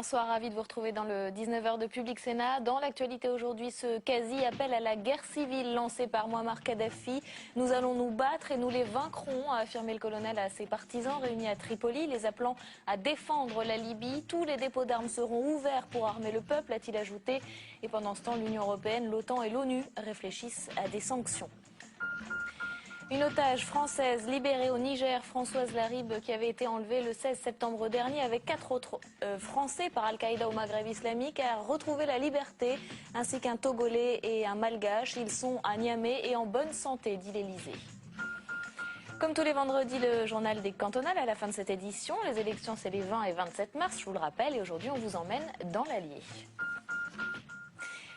bonsoir, ravi de vous retrouver dans le 19h de Public Sénat. Dans l'actualité aujourd'hui, ce quasi-appel à la guerre civile lancé par Mouammar Kadhafi. Nous allons nous battre et nous les vaincrons, a affirmé le colonel à ses partisans réunis à Tripoli, les appelant à défendre la Libye. Tous les dépôts d'armes seront ouverts pour armer le peuple, a-t-il ajouté. Et pendant ce temps, l'Union européenne, l'OTAN et l'ONU réfléchissent à des sanctions. Une otage française libérée au Niger, Françoise Laribe, qui avait été enlevée le 16 septembre dernier avec 4 autres Français par Al-Qaïda au Maghreb islamique, a retrouvé la liberté, ainsi qu'un Togolais et un Malgache. Ils sont à Niamey et en bonne santé, dit l'Élysée. Comme tous les vendredis, le journal des cantonales à la fin de cette édition. Les élections, c'est les 20 et 27 mars, je vous le rappelle, et aujourd'hui, on vous emmène dans l'Allier.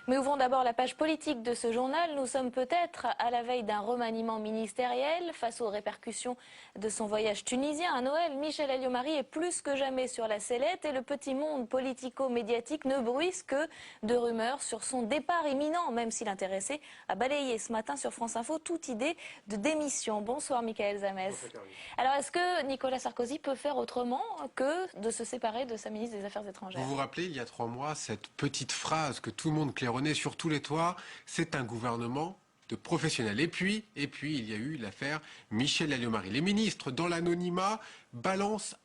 Mais ouvrons d'abord la page politique de ce journal. Nous sommes peut-être à la veille d'un remaniement ministériel. Face aux répercussions de son voyage tunisien à Noël, Michel Alliot-Marie est plus que jamais sur la sellette et le petit monde politico-médiatique ne bruise que de rumeurs sur son départ imminent, même si l'intéressé a balayé ce matin sur France Info toute idée de démission. Bonsoir Michael Zamez. Alors est-ce que Nicolas Sarkozy peut faire autrement que de se séparer de sa ministre des Affaires étrangères? Vous vous rappelez, il y a 3 mois, cette petite phrase que tout le monde claironnait sur tous les toits, c'est un gouvernement de professionnels. Et puis, il y a eu l'affaire Michel Alliot-Marie. Les ministres, dans l'anonymat,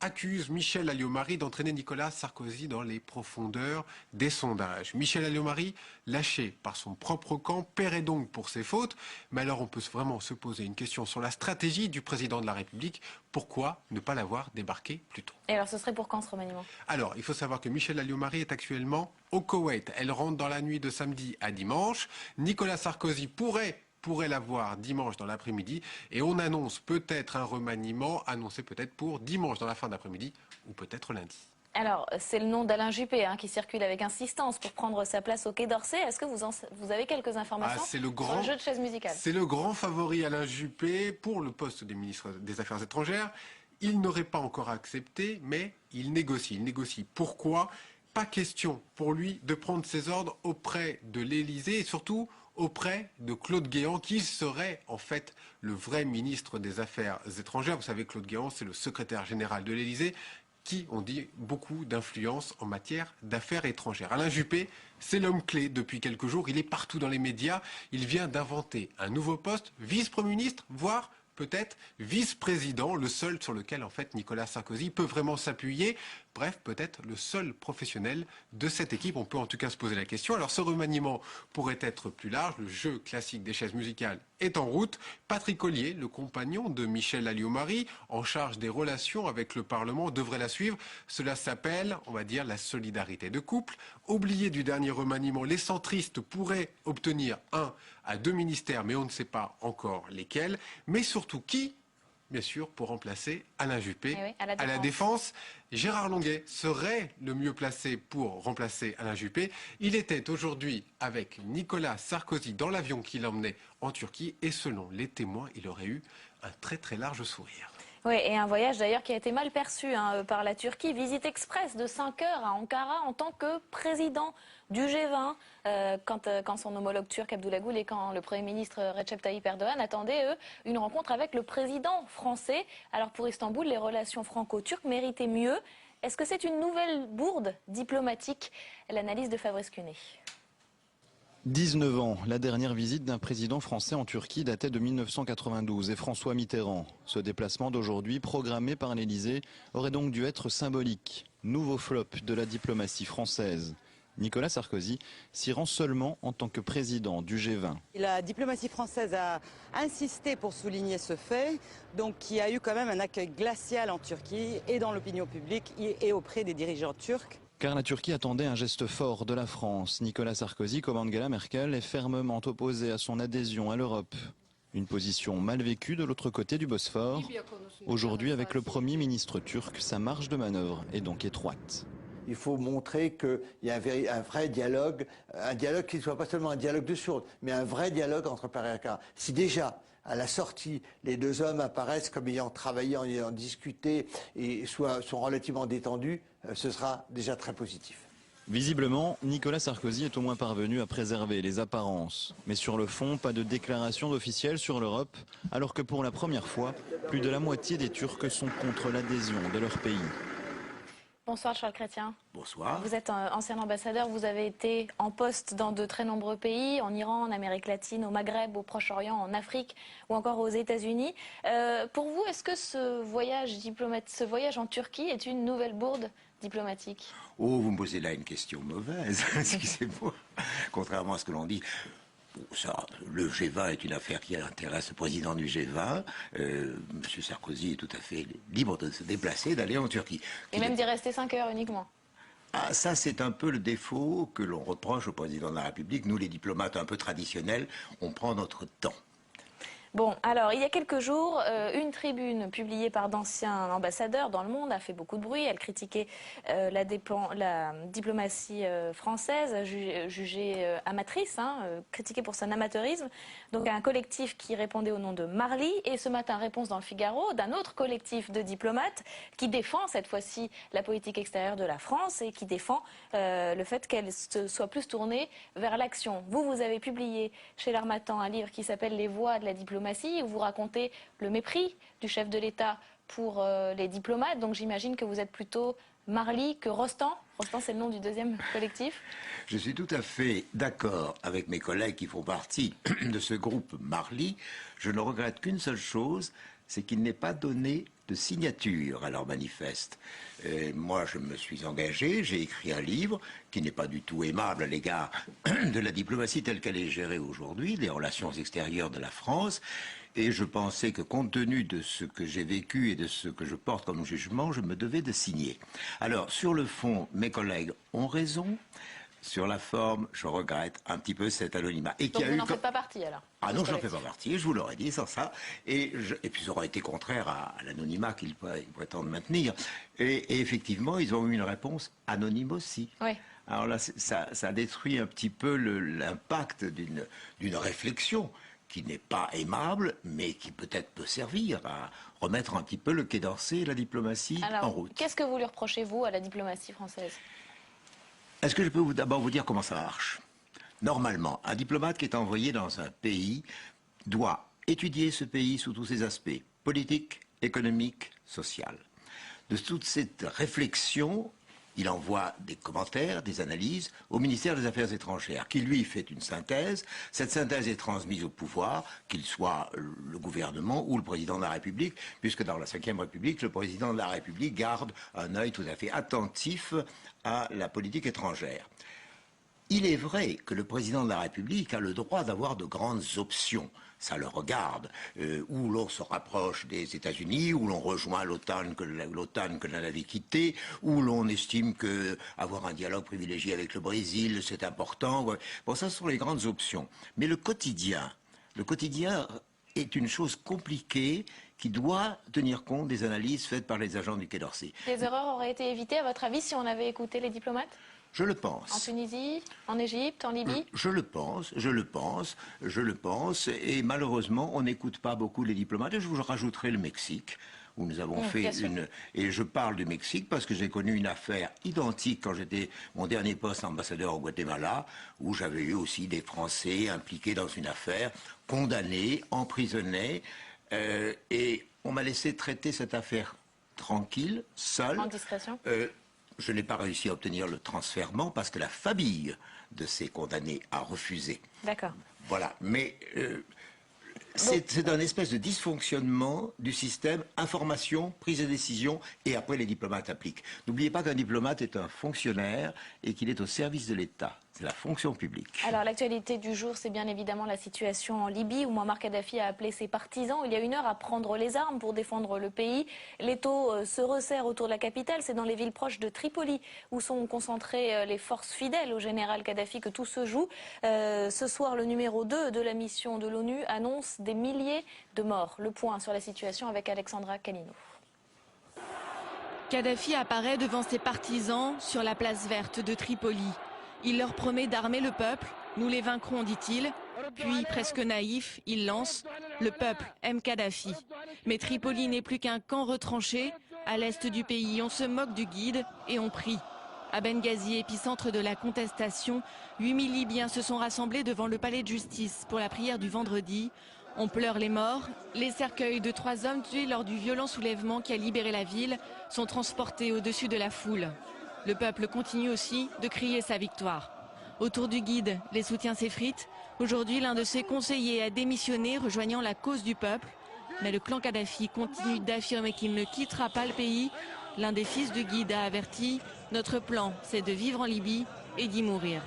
accusent Michel Alliot-Marie d'entraîner Nicolas Sarkozy dans les profondeurs des sondages. Michel Alliot-Marie, lâché par son propre camp, paierait donc pour ses fautes. Mais alors on peut vraiment se poser une question sur la stratégie du président de la République. Pourquoi ne pas l'avoir débarqué plus tôt? Et alors ce serait pour quand ce remaniement? Alors, il faut savoir que Michel Alliot-Marie est actuellement au Koweït. Elle rentre dans la nuit de samedi à dimanche. Nicolas Sarkozy pourrait la voir dimanche dans l'après-midi. Et on annonce peut-être un remaniement, annoncé peut-être pour dimanche dans la fin d'après-midi ou peut-être lundi. Alors, c'est le nom d'Alain Juppé qui circule avec insistance pour prendre sa place au Quai d'Orsay. Est-ce que vous avez quelques informations sur le jeu de chaise musicale? C'est le grand favori Alain Juppé pour le poste des ministres des Affaires étrangères. Il n'aurait pas encore accepté, mais il négocie. Il négocie. Pourquoi? Pas question pour lui de prendre ses ordres auprès de l'Élysée et surtout auprès de Claude Guéant, qui serait en fait le vrai ministre des Affaires étrangères. Vous savez, Claude Guéant, c'est le secrétaire général de l'Élysée, qui, on dit, beaucoup d'influence en matière d'affaires étrangères. Alain Juppé, c'est l'homme clé depuis quelques jours. Il est partout dans les médias. Il vient d'inventer un nouveau poste, vice-premier ministre, voire peut-être vice-président, le seul sur lequel en fait Nicolas Sarkozy peut vraiment s'appuyer. Bref, peut-être le seul professionnel de cette équipe. On peut en tout cas se poser la question. Alors ce remaniement pourrait être plus large. Le jeu classique des chaises musicales est en route. Patrick Ollier, le compagnon de Michel Alliot-Marie, en charge des relations avec le Parlement, devrait la suivre. Cela s'appelle, on va dire, la solidarité de couple. Oublié du dernier remaniement, les centristes pourraient obtenir 1 à 2 ministères, mais on ne sait pas encore lesquels. Mais surtout qui? Bien sûr, pour remplacer Alain Juppé à la Défense. Gérard Longuet serait le mieux placé pour remplacer Alain Juppé. Il était aujourd'hui avec Nicolas Sarkozy dans l'avion qui l'emmenait en Turquie. Et selon les témoins, il aurait eu un très très large sourire. Oui, et un voyage d'ailleurs qui a été mal perçu par la Turquie. Visite express de 5 heures à Ankara en tant que président du G20 quand son homologue turc Abdullah Gül et quand le Premier ministre Recep Tayyip Erdogan attendaient, eux, une rencontre avec le président français. Alors pour Istanbul, les relations franco-turques méritaient mieux. Est-ce que c'est une nouvelle bourde diplomatique? L'analyse de Fabrice Cunet. 19 ans, la dernière visite d'un président français en Turquie datait de 1992 et François Mitterrand. Ce déplacement d'aujourd'hui, programmé par l'Élysée, aurait donc dû être symbolique. Nouveau flop de la diplomatie française. Nicolas Sarkozy s'y rend seulement en tant que président du G20. La diplomatie française a insisté pour souligner ce fait, donc qui a eu quand même un accueil glacial en Turquie et dans l'opinion publique et auprès des dirigeants turcs. Car la Turquie attendait un geste fort de la France. Nicolas Sarkozy, comme Angela Merkel, est fermement opposé à son adhésion à l'Europe. Une position mal vécue de l'autre côté du Bosphore. Aujourd'hui, avec le Premier ministre turc, sa marge de manœuvre est donc étroite. Il faut montrer qu'il y a un vrai dialogue, un dialogue qui ne soit pas seulement un dialogue de sourds, mais un vrai dialogue entre Paris et Ankara. Si déjà, à la sortie, les deux hommes apparaissent comme ayant travaillé, en ayant discuté et sont relativement détendus, ce sera déjà très positif. Visiblement, Nicolas Sarkozy est au moins parvenu à préserver les apparences. Mais sur le fond, pas de déclaration officielle sur l'Europe, alors que pour la première fois, plus de la moitié des Turcs sont contre l'adhésion de leur pays. Bonsoir Charles Chrétien. Bonsoir. Vous êtes un ancien ambassadeur, vous avez été en poste dans de très nombreux pays, en Iran, en Amérique latine, au Maghreb, au Proche-Orient, en Afrique ou encore aux États-Unis. Pour vous, est-ce que ce voyage en Turquie est une nouvelle bourde diplomatique? Oh, vous me posez là une question mauvaise, excusez-moi, contrairement à ce que l'on dit. Ça, le G20 est une affaire qui intéresse le président du G20. Monsieur Sarkozy est tout à fait libre de se déplacer, d'aller en Turquie. Et même d'y rester 5 heures uniquement. Ah, ça, c'est un peu le défaut que l'on reproche au président de la République. Nous, les diplomates un peu traditionnels, on prend notre temps. Bon, alors, il y a quelques jours, une tribune publiée par d'anciens ambassadeurs dans le monde a fait beaucoup de bruit. Elle critiquait la diplomatie française, jugée amatrice, critiquée pour son amateurisme. Donc, un collectif qui répondait au nom de Marly. Et ce matin, réponse dans le Figaro d'un autre collectif de diplomates qui défend cette fois-ci la politique extérieure de la France et qui défend le fait qu'elle soit plus tournée vers l'action. Vous avez publié chez l'Harmattan un livre qui s'appelle « Les voies de la diplomatie ». Où vous racontez le mépris du chef de l'État pour les diplomates. Donc j'imagine que vous êtes plutôt Marly que Rostand. Rostand, c'est le nom du deuxième collectif. Je suis tout à fait d'accord avec mes collègues qui font partie de ce groupe Marly. Je ne regrette qu'une seule chose, c'est qu'il n'ait pas donné de signature à leur manifeste. Moi, je me suis engagé, j'ai écrit un livre qui n'est pas du tout aimable à l'égard de la diplomatie telle qu'elle est gérée aujourd'hui, des relations extérieures de la France. Et je pensais que compte tenu de ce que j'ai vécu et de ce que je porte comme jugement, je me devais de signer. Alors, sur le fond, mes collègues ont raison. Sur la forme, je regrette un petit peu cet anonymat. Et donc vous n'en faites pas partie alors? Ah non, je n'en fais pas partie, je vous l'aurais dit sans ça. Et puis ça aurait été contraire à l'anonymat qu'ils prétendent maintenir. Et effectivement, ils ont eu une réponse anonyme aussi. Oui. Alors là, ça détruit un petit peu l'impact d'une réflexion qui n'est pas aimable, mais qui peut-être peut servir à remettre un petit peu le Quai d'Orsay et la diplomatie en route. Qu'est-ce que vous lui reprochez, vous, à la diplomatie française? Est-ce que je peux d'abord vous dire comment ça marche? Normalement, un diplomate qui est envoyé dans un pays doit étudier ce pays sous tous ses aspects, politique, économique, social. De toute cette réflexion, il envoie des commentaires, des analyses au ministère des Affaires étrangères, qui lui fait une synthèse. Cette synthèse est transmise au pouvoir, qu'il soit le gouvernement ou le président de la République, puisque dans la Ve République, le président de la République garde un œil tout à fait attentif à la politique étrangère. Il est vrai que le président de la République a le droit d'avoir de grandes options. Ça le regarde, où l'on se rapproche des États-Unis, où l'on rejoint l'OTAN que l'on avait quitté, où l'on estime que avoir un dialogue privilégié avec le Brésil, c'est important. Bon, ça, ce sont les grandes options. Mais le quotidien est une chose compliquée qui doit tenir compte des analyses faites par les agents du Quai d'Orsay. Les erreurs auraient été évitées, à votre avis, si on avait écouté les diplomates? Je le pense. En Tunisie, en Égypte, en Libye? Je le pense. Et malheureusement, on n'écoute pas beaucoup les diplomates. Et je vous rajouterai le Mexique, où nous avons fait une... Et je parle du Mexique parce que j'ai connu une affaire identique quand j'étais mon dernier poste ambassadeur au Guatemala, où j'avais eu aussi des Français impliqués dans une affaire, condamnés, emprisonnés. Et on m'a laissé traiter cette affaire tranquille, seul. En discrétion? Je n'ai pas réussi à obtenir le transfèrement parce que la famille de ces condamnés a refusé. D'accord. Voilà, mais c'est un espèce de dysfonctionnement du système information, prise de décision, et après les diplomates appliquent. N'oubliez pas qu'un diplomate est un fonctionnaire et qu'il est au service de l'État. C'est la fonction publique. Alors l'actualité du jour, c'est bien évidemment la situation en Libye, où Mouammar Kadhafi a appelé ses partisans il y a une heure à prendre les armes pour défendre le pays. L'étau se resserre autour de la capitale, c'est dans les villes proches de Tripoli où sont concentrées les forces fidèles au général Kadhafi que tout se joue. Ce soir, le numéro 2 de la mission de l'ONU annonce des milliers de morts. Le point sur la situation avec Alexandra Kalino. Kadhafi apparaît devant ses partisans sur la place verte de Tripoli. Il leur promet d'armer le peuple, nous les vaincrons, dit-il. Puis, presque naïf, il lance « Le peuple aime Kadhafi ». Mais Tripoli n'est plus qu'un camp retranché. À l'est du pays, on se moque du guide et on prie. À Benghazi, épicentre de la contestation, 8000 Libyens se sont rassemblés devant le palais de justice pour la prière du vendredi. On pleure les morts. Les cercueils de 3 hommes tués lors du violent soulèvement qui a libéré la ville sont transportés au-dessus de la foule. Le peuple continue aussi de crier sa victoire. Autour du guide, les soutiens s'effritent. Aujourd'hui, l'un de ses conseillers a démissionné, rejoignant la cause du peuple. Mais le clan Kadhafi continue d'affirmer qu'il ne quittera pas le pays. L'un des fils du guide a averti « Notre plan, c'est de vivre en Libye et d'y mourir ».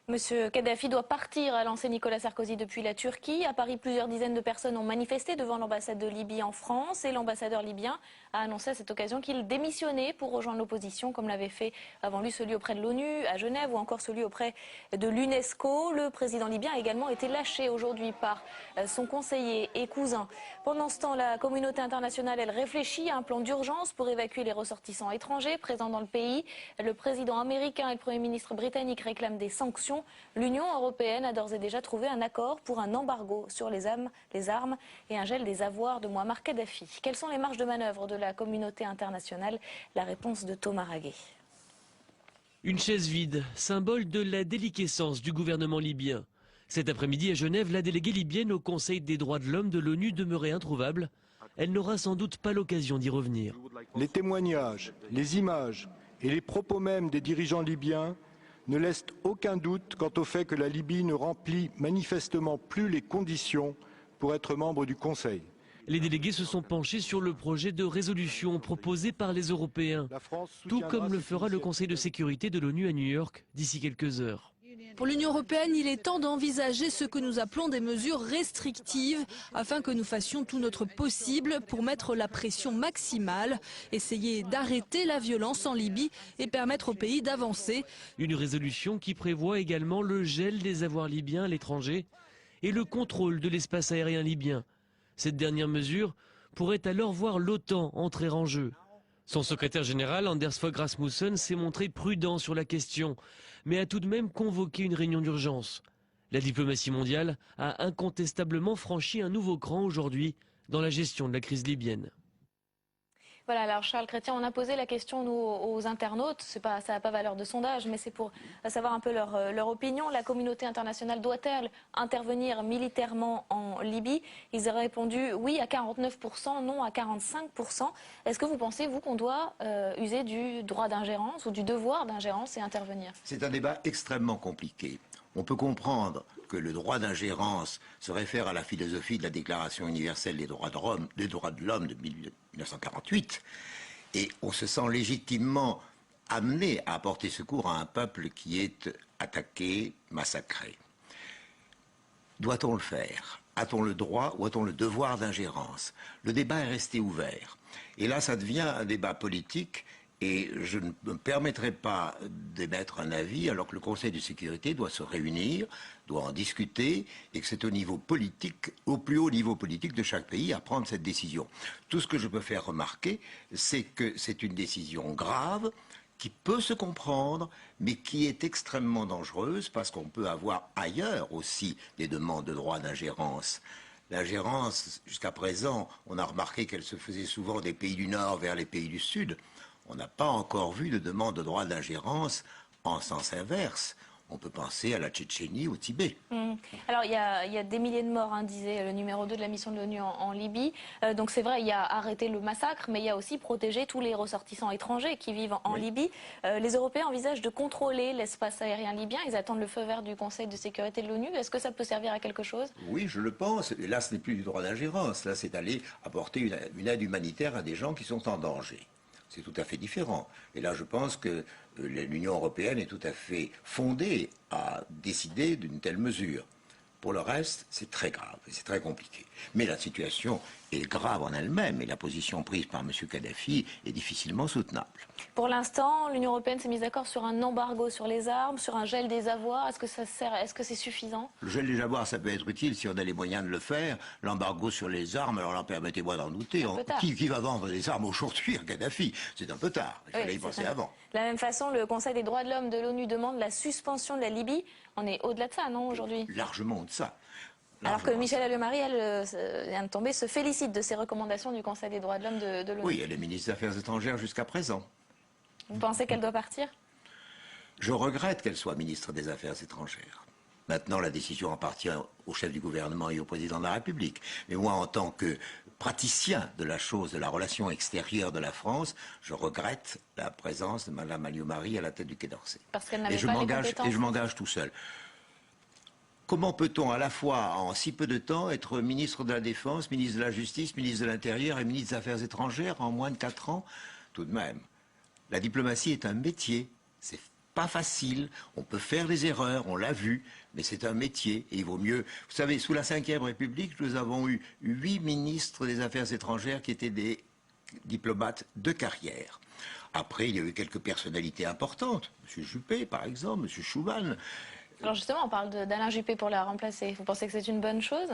Monsieur Kadhafi doit partir, a lancé Nicolas Sarkozy depuis la Turquie. À Paris, plusieurs dizaines de personnes ont manifesté devant l'ambassade de Libye en France et l'ambassadeur libyen a annoncé à cette occasion qu'il démissionnait pour rejoindre l'opposition, comme l'avait fait avant lui celui auprès de l'ONU à Genève ou encore celui auprès de l'UNESCO. Le président libyen a également été lâché aujourd'hui par son conseiller et cousin. Pendant ce temps, la communauté internationale, elle réfléchit à un plan d'urgence pour évacuer les ressortissants étrangers présents dans le pays. Le président américain et le Premier ministre britannique réclament des sanctions. L'Union européenne a d'ores et déjà trouvé un accord pour un embargo sur les armes et un gel des avoirs de Mouammar Kadhafi. Quelles sont les marges de manœuvre de la communauté internationale? La réponse de Thomas Raguet. Une chaise vide, symbole de la déliquescence du gouvernement libyen. Cet après-midi à Genève, la déléguée libyenne au Conseil des droits de l'homme de l'ONU demeurait introuvable. Elle n'aura sans doute pas l'occasion d'y revenir. Les témoignages, les images et les propos même des dirigeants libyens ne laisse aucun doute quant au fait que la Libye ne remplit manifestement plus les conditions pour être membre du Conseil. Les délégués se sont penchés sur le projet de résolution proposé par les Européens, tout comme le fera le Conseil de sécurité de l'ONU à New York d'ici quelques heures. Pour l'Union européenne, il est temps d'envisager ce que nous appelons des mesures restrictives afin que nous fassions tout notre possible pour mettre la pression maximale, essayer d'arrêter la violence en Libye et permettre au pays d'avancer. Une résolution qui prévoit également le gel des avoirs libyens à l'étranger et le contrôle de l'espace aérien libyen. Cette dernière mesure pourrait alors voir l'OTAN entrer en jeu. Son secrétaire général, Anders Fogh Rasmussen, s'est montré prudent sur la question, mais a tout de même convoqué une réunion d'urgence. La diplomatie mondiale a incontestablement franchi un nouveau cran aujourd'hui dans la gestion de la crise libyenne. Voilà, alors Charles Chrétien, on a posé la question nous, aux internautes, ça n'a pas valeur de sondage, mais c'est pour savoir un peu leur opinion. La communauté internationale doit-elle intervenir militairement en Libye? Ils ont répondu oui à 49%, non à 45%. Est-ce que vous pensez, vous, qu'on doit user du droit d'ingérence ou du devoir d'ingérence et intervenir? C'est un débat extrêmement compliqué. On peut comprendre que le droit d'ingérence se réfère à la philosophie de la Déclaration universelle des droits de l'homme de 1948, et on se sent légitimement amené à apporter secours à un peuple qui est attaqué, massacré. Doit-on le faire? A-t-on le droit ou a-t-on le devoir d'ingérence? Le débat est resté ouvert. Et là, ça devient un débat politique. Et je ne me permettrai pas d'émettre un avis alors que le Conseil de sécurité doit se réunir, doit en discuter, et que c'est au niveau politique, au plus haut niveau politique de chaque pays à prendre cette décision. Tout ce que je peux faire remarquer, c'est que c'est une décision grave, qui peut se comprendre, mais qui est extrêmement dangereuse parce qu'on peut avoir ailleurs aussi des demandes de droit d'ingérence. L'ingérence, jusqu'à présent, on a remarqué qu'elle se faisait souvent des pays du Nord vers les pays du Sud. On n'a pas encore vu de demande de droit d'ingérence en sens inverse. On peut penser à la Tchétchénie, au Tibet. Alors, il y a des milliers de morts, disait le numéro 2 de la mission de l'ONU en Libye. Donc, c'est vrai, il y a arrêté le massacre, mais il y a aussi protégé tous les ressortissants étrangers qui vivent en Libye. Les Européens envisagent de contrôler l'espace aérien libyen. Ils attendent le feu vert du Conseil de sécurité de l'ONU. Est-ce que ça peut servir à quelque chose? Oui, je le pense. Et là, ce n'est plus du droit d'ingérence. Là, c'est aller apporter une aide humanitaire à des gens qui sont en danger. C'est tout à fait différent. Et là, je pense que l'Union européenne est tout à fait fondée à décider d'une telle mesure. Pour le reste, c'est très grave et c'est très compliqué. Mais la situation est grave en elle-même et la position prise par M. Kadhafi est difficilement soutenable. Pour l'instant, l'Union européenne s'est mise d'accord sur un embargo sur les armes, sur un gel des avoirs. Est-ce que ça sert? Est-ce que c'est suffisant? Le gel des avoirs, ça peut être utile si on a les moyens de le faire. L'embargo sur les armes, alors là, permettez-moi d'en douter. Qui va vendre des armes aujourd'hui à Kadhafi? C'est un peu tard. Il fallait y penser avant. De la même façon, le Conseil des droits de l'homme de l'ONU demande la suspension de la Libye. On est au-delà de ça, non, aujourd'hui? Largement de ça. Alors que Michel Alliot-Marie, elle vient de tomber, se félicite de ces recommandations du Conseil des droits de l'homme de l'ONU. Oui, elle est ministre des Affaires étrangères jusqu'à présent. Vous pensez qu'elle doit partir? Je regrette qu'elle soit ministre des Affaires étrangères. Maintenant, la décision appartient au chef du gouvernement et au président de la République. Mais moi, en tant que praticien de la chose, de la relation extérieure de la France, je regrette la présence de Mme Alliot-Marie à la tête du Quai d'Orsay. Parce qu'elle n'avait pas les compétences. Et je m'engage tout seul. Comment peut-on à la fois, en si peu de temps, être ministre de la Défense, ministre de la Justice, ministre de l'Intérieur et ministre des Affaires étrangères en moins de 4 ans? Tout de même, la diplomatie est un métier. C'est pas facile, on peut faire des erreurs, on l'a vu, mais c'est un métier et il vaut mieux. Vous savez, sous la Ve République, nous avons eu 8 ministres des Affaires étrangères qui étaient des diplomates de carrière. Après, il y a eu quelques personnalités importantes, M. Juppé par exemple, M. Schuman. Alors justement, on parle d'Alain Juppé pour la remplacer. Vous pensez que c'est une bonne chose?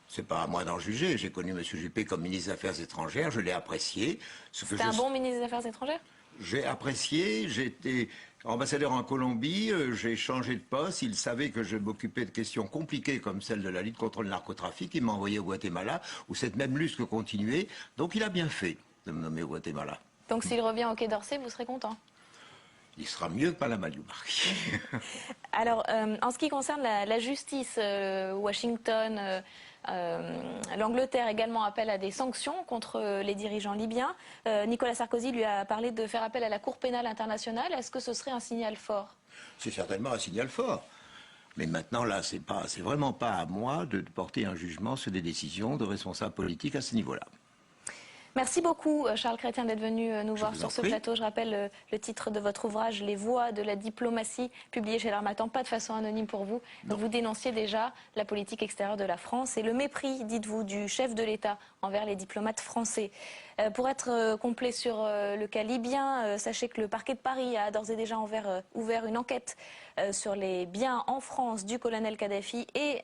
C'est pas à moi d'en juger. J'ai connu M. Juppé comme ministre des Affaires étrangères, je l'ai apprécié. C'était un bon ministre des Affaires étrangères? J'ai apprécié, j'étais ambassadeur en Colombie, j'ai changé de poste, il savait que je m'occupais de questions compliquées comme celle de la lutte contre le narcotrafic, il m'a envoyé au Guatemala, où cette même lutte continuait, donc il a bien fait de me nommer au Guatemala. Donc s'il revient au Quai d'Orsay, vous serez content? Il sera mieux que Mme Alliot-Marie. Alors, en ce qui concerne la justice, Washington, l'Angleterre également appelle à des sanctions contre les dirigeants libyens. Nicolas Sarkozy lui a parlé de faire appel à la Cour pénale internationale. Est-ce que ce serait un signal fort? C'est certainement un signal fort. Mais maintenant, là, c'est vraiment pas à moi de porter un jugement sur des décisions de responsables politiques à ce niveau-là. Merci beaucoup Charles Chrétien d'être venu nous voir sur ce plateau. Je rappelle le titre de votre ouvrage, Les voies de la diplomatie, publié chez l'Harmattan, pas de façon anonyme pour vous. Vous dénonciez déjà la politique extérieure de la France et le mépris, dites-vous, du chef de l'État envers les diplomates français. Pour être complet sur le cas libyen, sachez que le parquet de Paris a d'ores et déjà ouvert une enquête sur les biens en France du colonel Kadhafi et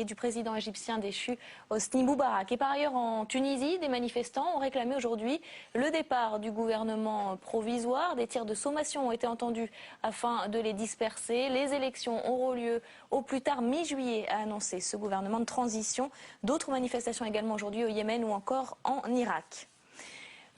du président égyptien déchu Hosni Moubarak. Et par ailleurs en Tunisie, des manifestants ont réclamé aujourd'hui le départ du gouvernement provisoire. Des tirs de sommation ont été entendus afin de les disperser. Les élections auront lieu au plus tard mi-juillet, a annoncé ce gouvernement de transition. D'autres manifestations également aujourd'hui au Yémen ou encore en Irak.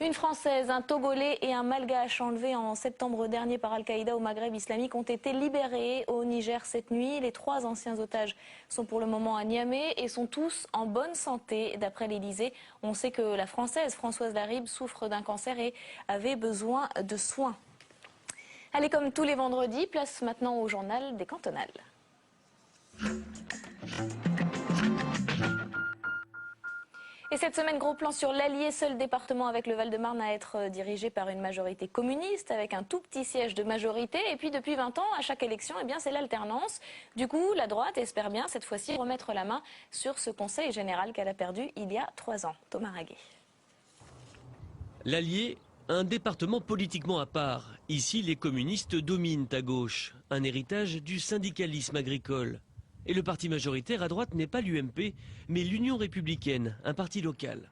Une Française, un Togolais et un Malgache enlevés en septembre dernier par Al-Qaïda au Maghreb islamique ont été libérés au Niger cette nuit. Les 3 anciens otages sont pour le moment à Niamey et sont tous en bonne santé. D'après l'Élysée, on sait que la Française Françoise Larribe souffre d'un cancer et avait besoin de soins. Allez, comme tous les vendredis, place maintenant au journal des cantonales. Et cette semaine, gros plan sur l'Allier, seul département avec le Val-de-Marne à être dirigé par une majorité communiste, avec un tout petit siège de majorité. Et puis depuis 20 ans, à chaque élection, eh bien, c'est l'alternance. Du coup, la droite espère bien, cette fois-ci, remettre la main sur ce conseil général qu'elle a perdu il y a 3 ans. Thomas Raguet. L'Allier, un département politiquement à part. Ici, les communistes dominent à gauche, un héritage du syndicalisme agricole. Et le parti majoritaire à droite n'est pas l'UMP, mais l'Union républicaine, un parti local.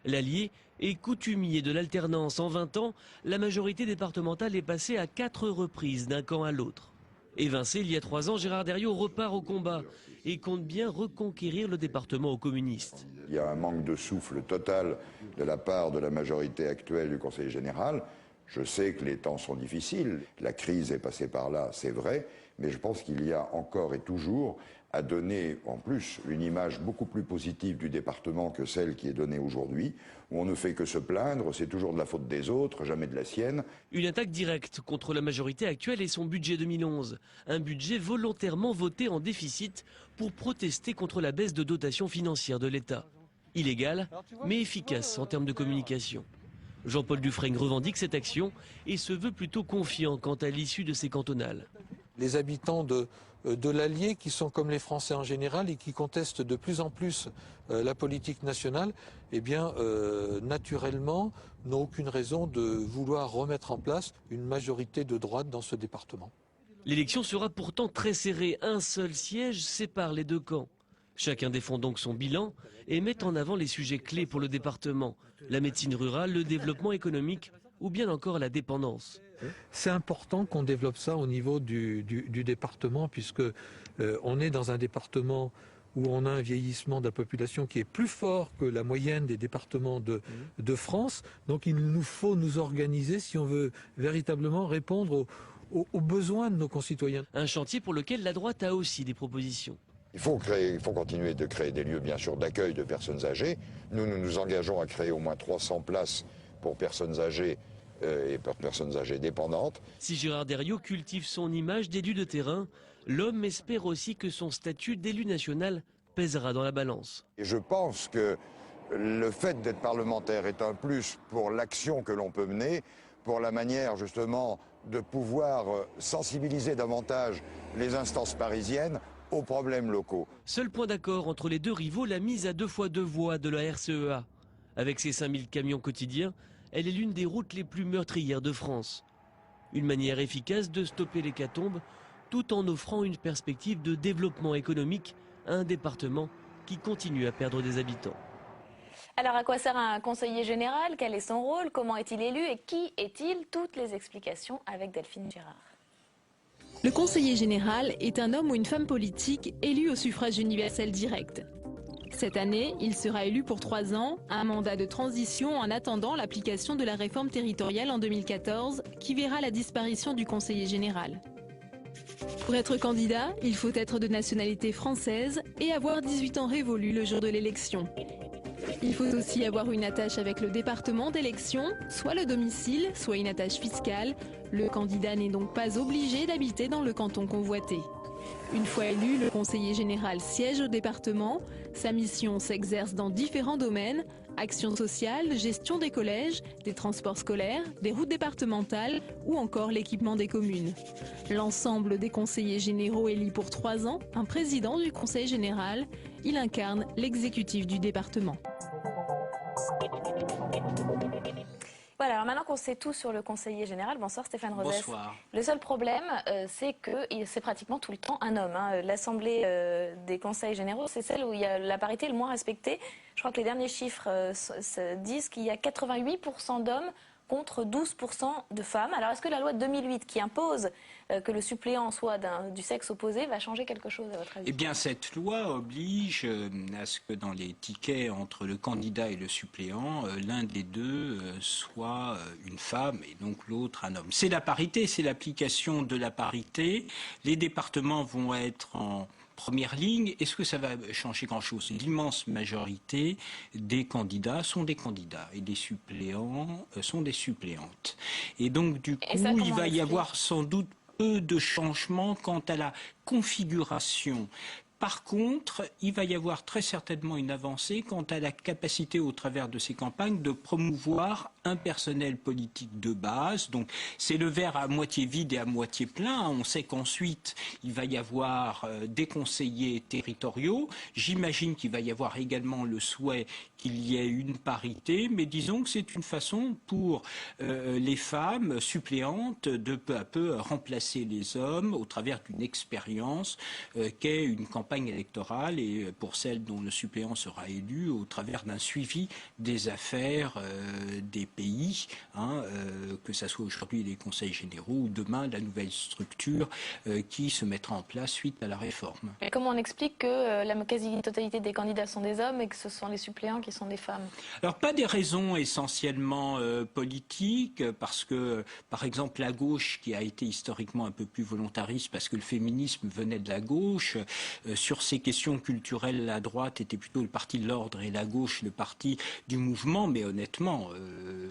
L'Allier est coutumier de l'alternance. En 20 ans, la majorité départementale est passée à 4 reprises d'un camp à l'autre. Évincé il y a 3 ans, Gérard Derriot repart au combat et compte bien reconquérir le département aux communistes. Il y a un manque de souffle total de la part de la majorité actuelle du Conseil général. Je sais que les temps sont difficiles, la crise est passée par là, c'est vrai, mais je pense qu'il y a encore et toujours à donner en plus une image beaucoup plus positive du département que celle qui est donnée aujourd'hui, où on ne fait que se plaindre, c'est toujours de la faute des autres, jamais de la sienne. Une attaque directe contre la majorité actuelle et son budget 2011. Un budget volontairement voté en déficit pour protester contre la baisse de dotation financière de l'État. Illégal, mais efficace en termes de communication. Jean-Paul Dufresne revendique cette action et se veut plutôt confiant quant à l'issue de ces cantonales. Les habitants de l'Allier, qui sont comme les Français en général et qui contestent de plus en plus la politique nationale, eh bien, naturellement, n'ont aucune raison de vouloir remettre en place une majorité de droite dans ce département. L'élection sera pourtant très serrée. Un seul siège sépare les 2 camps. Chacun défend donc son bilan et met en avant les sujets clés pour le département. La médecine rurale, le développement économique ou bien encore la dépendance. C'est important qu'on développe ça au niveau du département, puisque on est dans un département où on a un vieillissement de la population qui est plus fort que la moyenne des départements de France. Donc il nous faut nous organiser si on veut véritablement répondre aux besoins de nos concitoyens. Un chantier pour lequel la droite a aussi des propositions. Il faut continuer de créer des lieux, bien sûr, d'accueil de personnes âgées. Nous nous engageons à créer au moins 300 places pour personnes âgées et pour personnes âgées dépendantes. Si Gérard Derriot cultive son image d'élu de terrain, l'homme espère aussi que son statut d'élu national pèsera dans la balance. Et je pense que le fait d'être parlementaire est un plus pour l'action que l'on peut mener, pour la manière justement de pouvoir sensibiliser davantage les instances parisiennes aux problèmes locaux. Seul point d'accord entre les deux rivaux, la mise à 2 fois 2 voies de la RCEA. Avec ses 5000 camions quotidiens, elle est l'une des routes les plus meurtrières de France. Une manière efficace de stopper l'hécatombe, tout en offrant une perspective de développement économique à un département qui continue à perdre des habitants. Alors à quoi sert un conseiller général? Quel est son rôle? Comment est-il élu? Et qui est-il? Toutes les explications avec Delphine Gérard. Le conseiller général est un homme ou une femme politique élu au suffrage universel direct. Cette année, il sera élu pour 3 ans, un mandat de transition en attendant l'application de la réforme territoriale en 2014 qui verra la disparition du conseiller général. Pour être candidat, il faut être de nationalité française et avoir 18 ans révolus le jour de l'élection. Il faut aussi avoir une attache avec le département d'élection, soit le domicile, soit une attache fiscale. Le candidat n'est donc pas obligé d'habiter dans le canton convoité. Une fois élu, le conseiller général siège au département. Sa mission s'exerce dans différents domaines: action sociale, gestion des collèges, des transports scolaires, des routes départementales ou encore l'équipement des communes. L'ensemble des conseillers généraux élit pour 3 ans un président du conseil général. Il incarne l'exécutif du département. Voilà, alors maintenant qu'on sait tout sur le conseiller général, bonsoir Stéphane Rodès. Bonsoir. Le seul problème, c'est que c'est pratiquement tout le temps un homme. L'Assemblée des conseils généraux, c'est celle où il y a la parité le moins respectée. Je crois que les derniers chiffres disent qu'il y a 88% d'hommes contre 12% de femmes. Alors est-ce que la loi de 2008 qui impose que le suppléant soit du sexe opposé va changer quelque chose à votre avis? Eh bien, cette loi oblige à ce que dans les tickets entre le candidat et le suppléant, l'un des deux soit une femme et donc l'autre un homme. C'est la parité, c'est l'application de la parité. Les départements vont être en première ligne. Est-ce que ça va changer grand-chose? L'immense majorité des candidats sont des candidats et des suppléants sont des suppléantes. Et donc, du coup, il va y avoir sans doute peu de changements quant à la configuration. Par contre, il va y avoir très certainement une avancée quant à la capacité, au travers de ces campagnes, de promouvoir un personnel politique de base. Donc, c'est le verre à moitié vide et à moitié plein. On sait qu'ensuite, il va y avoir des conseillers territoriaux. J'imagine qu'il va y avoir également le souhait qu'il y ait une parité, mais disons que c'est une façon pour les femmes suppléantes de peu à peu remplacer les hommes au travers d'une expérience qu'est une campagne électorale, et pour celle dont le suppléant sera élu au travers d'un suivi des affaires des pays, que ce soit aujourd'hui les conseils généraux ou demain la nouvelle structure qui se mettra en place suite à la réforme. Et comment on explique que la quasi-totalité des candidats sont des hommes et que ce sont les suppléants qui sont des femmes? Alors, pas des raisons essentiellement politiques, parce que, par exemple, la gauche, qui a été historiquement un peu plus volontariste parce que le féminisme venait de la gauche, sur ces questions culturelles, la droite était plutôt le parti de l'ordre et la gauche le parti du mouvement, mais honnêtement,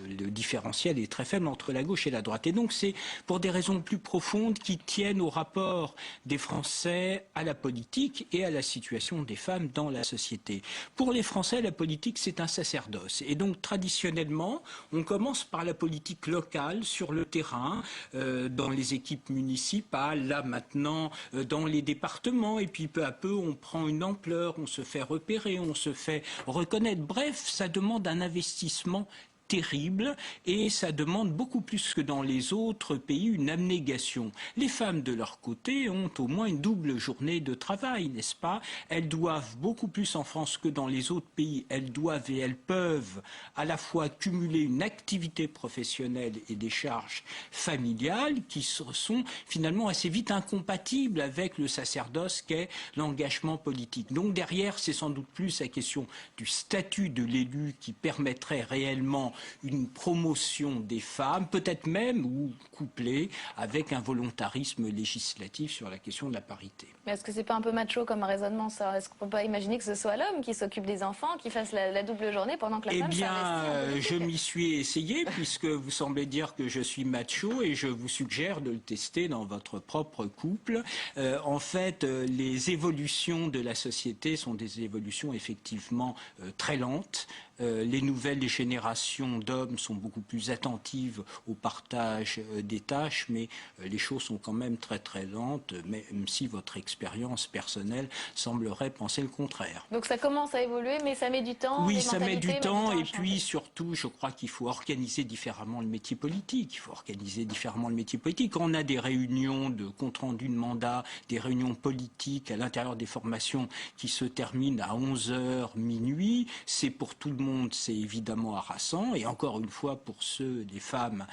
le différentiel est très faible entre la gauche et la droite. Et donc, c'est pour des raisons plus profondes qui tiennent au rapport des Français à la politique et à la situation des femmes dans la société. Pour les Français, la politique, c'est un sacerdoce. Et donc, traditionnellement, on commence par la politique locale, sur le terrain, dans les équipes municipales, là maintenant, dans les départements, et puis peu à peu, on prend une ampleur, on se fait repérer, on se fait reconnaître. Bref, ça demande un investissement terrible, et ça demande beaucoup plus que dans les autres pays une abnégation. Les femmes de leur côté ont au moins une double journée de travail, n'est-ce pas? Elles doivent beaucoup plus en France que dans les autres pays. Elles doivent et elles peuvent à la fois cumuler une activité professionnelle et des charges familiales qui sont finalement assez vite incompatibles avec le sacerdoce qu'est l'engagement politique. Donc derrière, c'est sans doute plus la question du statut de l'élu qui permettrait réellement une promotion des femmes, peut-être même ou couplée avec un volontarisme législatif sur la question de la parité. Mais est-ce que c'est pas un peu macho comme raisonnement, ça? Est-ce qu'on peut pas imaginer que ce soit l'homme qui s'occupe des enfants, qui fasse la double journée pendant que la femme s'investit? Je m'y suis essayé puisque vous semblez dire que je suis macho et je vous suggère de le tester dans votre propre couple. En fait, les évolutions de la société sont des évolutions effectivement très lentes. Les nouvelles générations d'hommes sont beaucoup plus attentives au partage des tâches, mais les choses sont quand même très très lentes, même si votre expérience personnelle semblerait penser le contraire. Donc ça commence à évoluer, mais ça met du temps. Oui, ça met du temps, et puis surtout, je crois qu'il faut organiser différemment le métier politique. Quand on a des réunions de compte-rendu de mandat, des réunions politiques à l'intérieur des formations qui se terminent à 11h, minuit, c'est pour tout le monde, c'est évidemment harassant, et encore une fois pour des femmes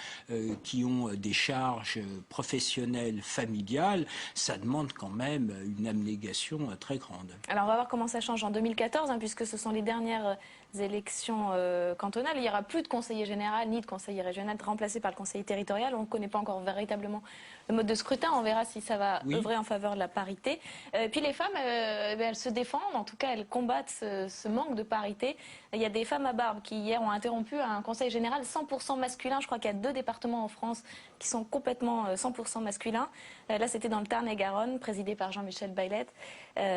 qui ont des charges professionnelles, familiales, ça demande quand même une abnégation très grande. Alors on va voir comment ça change en 2014, puisque ce sont les dernières élections cantonales. Il n'y aura plus de conseiller général ni de conseiller régional remplacé par le conseiller territorial. On ne connaît pas encore véritablement le mode de scrutin. On verra si ça va œuvrer en faveur de la parité. Puis les femmes, elles se défendent. En tout cas, elles combattent ce manque de parité. Il y a des femmes à barbe qui, hier, ont interrompu un conseil général 100% masculin. Je crois qu'il y a 2 départements en France qui sont complètement 100% masculins. Là, c'était dans le Tarn-et-Garonne, présidé par Jean-Michel Baillet,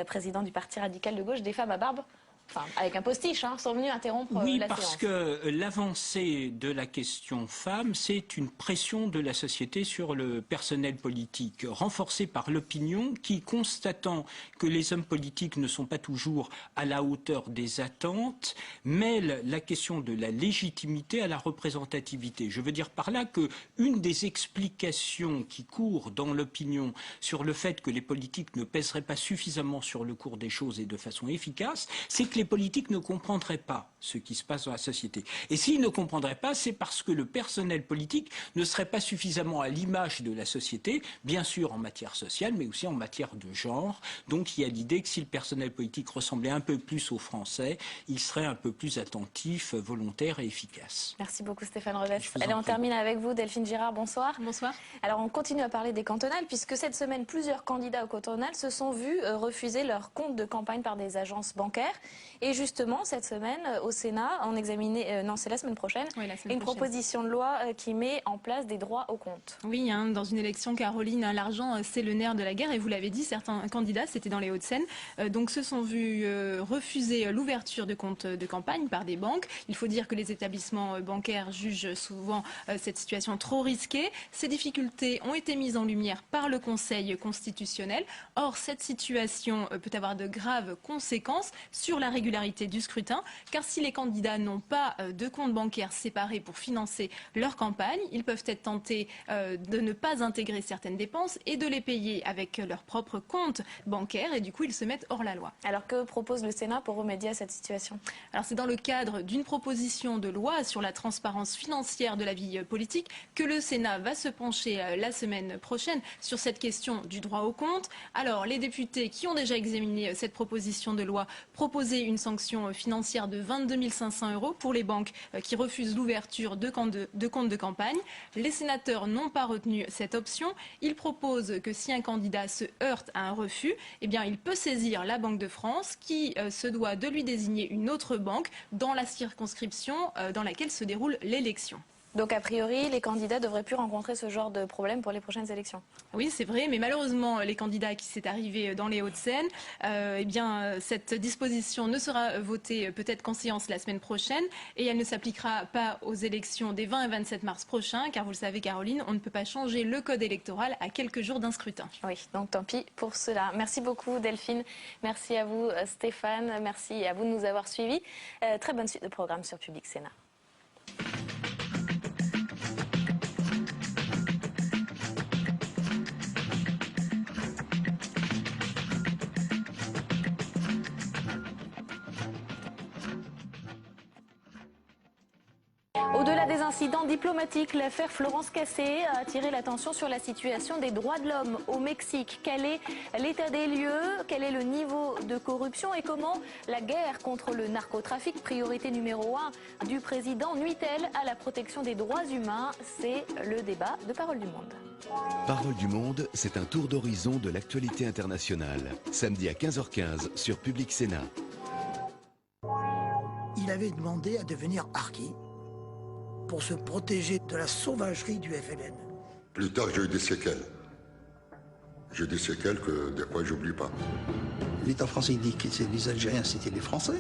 président du Parti radical de gauche. Des femmes à barbe, enfin, avec un postiche, sont venus interrompre la séance. Oui, parce que l'avancée de la question femme, c'est une pression de la société sur le personnel politique, renforcée par l'opinion qui, constatant que les hommes politiques ne sont pas toujours à la hauteur des attentes, mêle la question de la légitimité à la représentativité. Je veux dire par là que une des explications qui courent dans l'opinion sur le fait que les politiques ne pèseraient pas suffisamment sur le cours des choses et de façon efficace, c'est que les politiques ne comprendraient pas ce qui se passe dans la société. Et s'ils ne comprendraient pas, c'est parce que le personnel politique ne serait pas suffisamment à l'image de la société, bien sûr en matière sociale, mais aussi en matière de genre. Donc il y a l'idée que si le personnel politique ressemblait un peu plus aux Français, il serait un peu plus attentif, volontaire et efficace. Merci beaucoup Stéphane Revest. Allez, on termine avec vous, Delphine Girard, bonsoir. Bonsoir. Alors on continue à parler des cantonales, puisque cette semaine, plusieurs candidats aux cantonales se sont vus refuser leur compte de campagne par des agences bancaires. Et justement, cette semaine, au Sénat, on examinait, non, c'est la semaine prochaine, une proposition de loi qui met en place des droits au compte. Oui, dans une élection, Caroline, l'argent, c'est le nerf de la guerre. Et vous l'avez dit, certains candidats, c'était dans les Hauts-de-Seine, donc se sont vus refuser l'ouverture de comptes de campagne par des banques. Il faut dire que les établissements bancaires jugent souvent cette situation trop risquée. Ces difficultés ont été mises en lumière par le Conseil constitutionnel. Or, cette situation peut avoir de graves conséquences sur la régularité du scrutin, car si les candidats n'ont pas de compte bancaire séparé pour financer leur campagne, ils peuvent être tentés de ne pas intégrer certaines dépenses et de les payer avec leur propre compte bancaire, et du coup ils se mettent hors la loi. Alors que propose le Sénat pour remédier à cette situation? Alors c'est dans le cadre d'une proposition de loi sur la transparence financière de la vie politique que le Sénat va se pencher la semaine prochaine sur cette question du droit au compte. Alors les députés qui ont déjà examiné cette proposition de loi proposaient une sanction financière de 22 500 € pour les banques qui refusent l'ouverture de comptes de campagne. Les sénateurs n'ont pas retenu cette option. Ils proposent que si un candidat se heurte à un refus, eh bien, il peut saisir la Banque de France qui se doit de lui désigner une autre banque dans la circonscription dans laquelle se déroule l'élection. Donc a priori, les candidats devraient plus rencontrer ce genre de problème pour les prochaines élections. Oui, c'est vrai, mais malheureusement, les candidats qui s'est arrivé dans les Hauts-de-Seine, eh bien, cette disposition ne sera votée peut-être qu'en séance la semaine prochaine, et elle ne s'appliquera pas aux élections des 20 et 27 mars prochains, car vous le savez, Caroline, on ne peut pas changer le code électoral à quelques jours d'un scrutin. Oui, donc tant pis pour cela. Merci beaucoup Delphine, merci à vous Stéphane, merci à vous de nous avoir suivis. Très bonne suite de programme sur Public Sénat. Au-delà Au-delà des incidents diplomatiques, l'affaire Florence Cassé a attiré l'attention sur la situation des droits de l'homme au Mexique. Quel est l'état des lieux? Quel est le niveau de corruption? Et comment la guerre contre le narcotrafic, priorité numéro 1 du président, nuit-elle à la protection des droits humains? C'est le débat de Parole du Monde. Parole du Monde, c'est un tour d'horizon de l'actualité internationale. Samedi à 15h15 sur Public Sénat. Il avait demandé à devenir harki pour se protéger de la sauvagerie du FLN. Plus tard, j'ai eu des séquelles. J'ai des séquelles que des fois, j'oublie pas. L'État français dit que les Algériens, c'était les Français.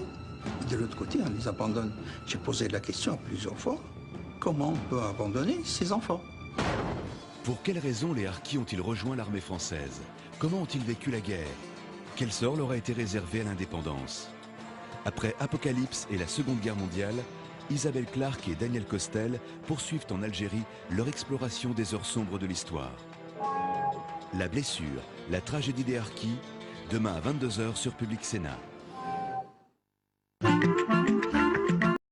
Et de l'autre côté, on les abandonne. J'ai posé la question plusieurs fois. Comment on peut abandonner ses enfants? Pour quelles raisons les harkis ont-ils rejoint l'armée française? Comment ont-ils vécu la guerre? Quel sort leur a été réservé à l'indépendance? Après Apocalypse et la Seconde Guerre mondiale, Isabelle Clarke et Daniel Costel poursuivent en Algérie leur exploration des heures sombres de l'histoire. La blessure, la tragédie des harkis, demain à 22h sur Public Sénat.